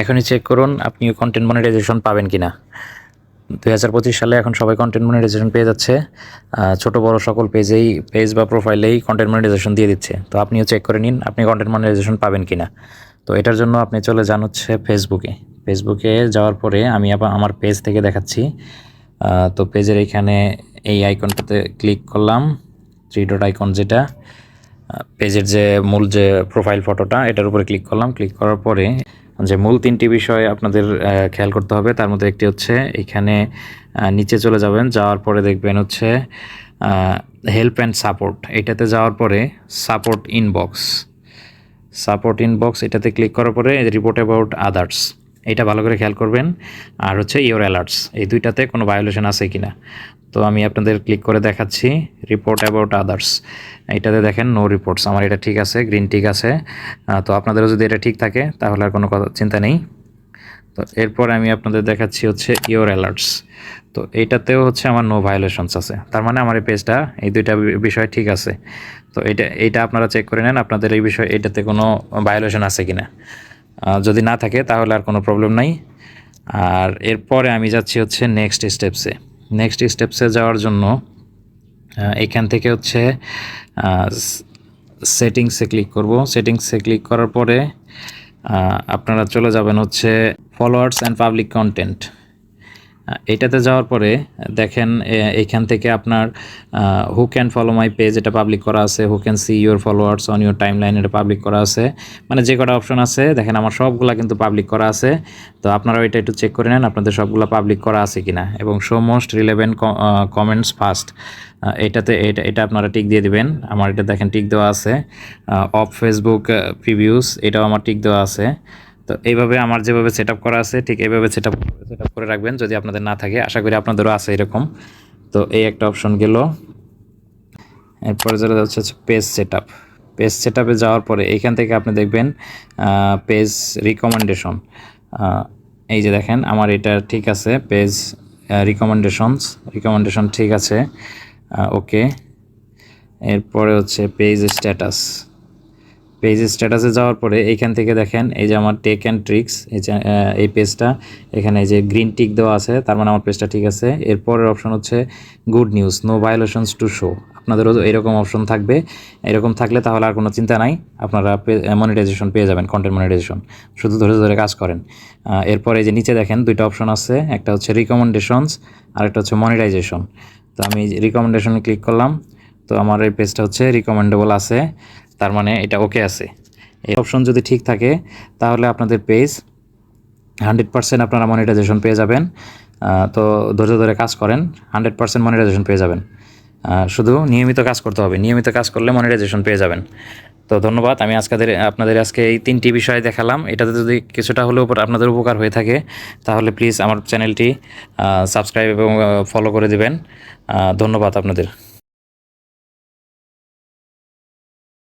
এখনই চেক করুন আপনিও কন্টেন্ট মনিটাইজেশন পাবেন কিনা। 2025 সালে এখন সবাই কন্টেন্ট মনিটাইজেশন পেয়ে যাচ্ছে। ছোট বড় সকল পেজ বা প্রোফাইলেই কন্টেন্ট মনিটাইজেশন দিয়ে দিচ্ছে। তো আপনিও চেক করে নিন আপনি কন্টেন্ট মনিটাইজেশন পাবেন কিনা। তো এটার জন্য আপনি চলে যান হচ্ছে ফেসবুকে যাওয়ার পরে আমি আবার আমার পেজ থেকে দেখাচ্ছি। তো পেজের এইখানে এই আইকনটাতে ক্লিক করলাম, 3 ডট আইকন, যেটা পেজের যে মূল যে প্রোফাইল ফটোটা এটার উপরে ক্লিক করলাম। ক্লিক করার পরে যে মূল 3টি বিষয় আপনাদের খেয়াল করতে হবে, তার মধ্যে একটি হচ্ছে এখানে নিচে চলে যাবেন, যাওয়ার পরে দেখবেন হচ্ছে হেল্প অ্যান্ড সাপোর্ট। এটাতে যাওয়ার পরে সাপোর্ট ইনবক্স এটাতে ক্লিক করার পরে রিপোর্ট অ্যাবাউট আদার্স এটা ভালো করে খেয়াল করবেন। আর হচ্ছে ইওর অ্যালার্টস, এই দুইটাতে কোনো ভায়োলেশন আছে কিনা। তো আমি আপনাদের ক্লিক করে দেখাচ্ছি রিপোর্ট অ্যাবাউট আদার্স, এটাতে দেখেন নো রিপোর্টস, আমার এটা ঠিক আছে, গ্রিন টিক আছে। তো আপনাদেরও যদি এটা ঠিক থাকে তাহলে আর কোনো চিন্তা নেই। তো এরপর আমি আপনাদের দেখাচ্ছি হচ্ছে ইওর অ্যালার্টস, তো এইটাতেও হচ্ছে আমার নো ভায়োলেশনস আছে, তার মানে আমার এই পেজটা এই দুইটা বিষয় ঠিক আছে। তো এইটা আপনারা চেক করে নেন আপনাদের এই বিষয় এটাতে কোনো ভায়োলেশন আছে কিনা। যদি না থাকে তাহলে আর কোনো প্রবলেম নাই। আর এরপরে আমি যাচ্ছি হচ্ছে নেক্সট স্টেপসে যাওয়ার জন্য এখান থেকে হচ্ছে সেটিংসে ক্লিক করার পরে আপনারা চলে যাবেন হচ্ছে ফলোয়ার্স অ্যান্ড পাবলিক কন্টেন্ট। এটাতে যাওয়ার পরে দেখেন এইখান থেকে আপনার who can follow my page এটা পাবলিক করা আছে, who can see your followers on your time line এটা পাবলিক করা আছে। মানে যে কটা অপশন আছে দেখেন আমার সবগুলা কিন্তু পাবলিক করা আছে। তো আপনারা এটা একটু চেক করে নেন আপনাদের সবগুলো পাবলিক করা আছে কিনা। এবং show most relevant comments first এটা আপনারা টিক দিয়ে দিবেন। আমার এটা দেখেন টিক দেওয়া আছে। অফ ফেসবুক প্রিভিউস এটাও আমার টিক দেওয়া আছে। তো এইভাবে আমার যেভাবে সেট আপ করা আছে ঠিক এইভাবে সেট আপ করে রাখবেন, যদি আপনাদের না থাকে আশা করি আপনাদেরও আছে এরকম। তো এই একটা অপশন গেল। এরপরে যেটা হচ্ছে পেজ সেট আপে যাওয়ার পরে এইখান থেকে আপনি দেখবেন পেজ এই যে দেখেন আমার এটা ঠিক আছে, পেজ রিকমেন্ডেশন ঠিক আছে, ওকে। এরপরে হচ্ছে পেজ স্ট্যাটাসে যাওয়ার পরে এইখান থেকে দেখেন এই যে আমার টেক অ্যান্ড ট্রিক্স এই পেজটা, এখানে এই যে গ্রিন টিক দেওয়া আছে, তার মানে আমার পেজটা ঠিক আছে। এরপরের অপশন হচ্ছে good news, no violations to show. আপনাদেরও এরকম অপশন থাকবে, এরকম থাকলে তাহলে আর কোনো চিন্তা নাই, আপনারা মনিটাইজেশন পেয়ে যাবেন, কন্টেন্ট মনিটাইজেশন। শুধু ধরে কাজ করেন। এরপরে এই যে নিচে দেখেন দুইটা অপশন আছে, একটা হচ্ছে রিকমেন্ডেশনস আর একটা হচ্ছে মনিটাইজেশন। তো আমি রিকমেন্ডেশনে ক্লিক করলাম, তো আমার এই পেজটা হচ্ছে রিকমেন্ডেবল আছে, তার মানে এটা ওকে আছে। এই অপশন যদি ঠিক থাকে তাহলে আপনাদের পেজ 100% আপনারা মনিটাইজেশন পেয়ে যাবেন। তো ধরে কাজ করেন, 100% মনিটাইজেশন পেয়ে যাবেন। শুধু নিয়মিত কাজ করতে হবে, নিয়মিত কাজ করলে মনিটাইজেশন পেয়ে যাবেন। তো ধন্যবাদ। আমি আপনাদের আজকে এই 3টি বিষয় দেখালাম। এটাতে যদি কিছুটা হলেও আপনাদের উপকার হয়ে থাকে তাহলে প্লিজ আমার চ্যানেলটি সাবস্ক্রাইব এবং ফলো করে দেবেন। ধন্যবাদ আপনাদের।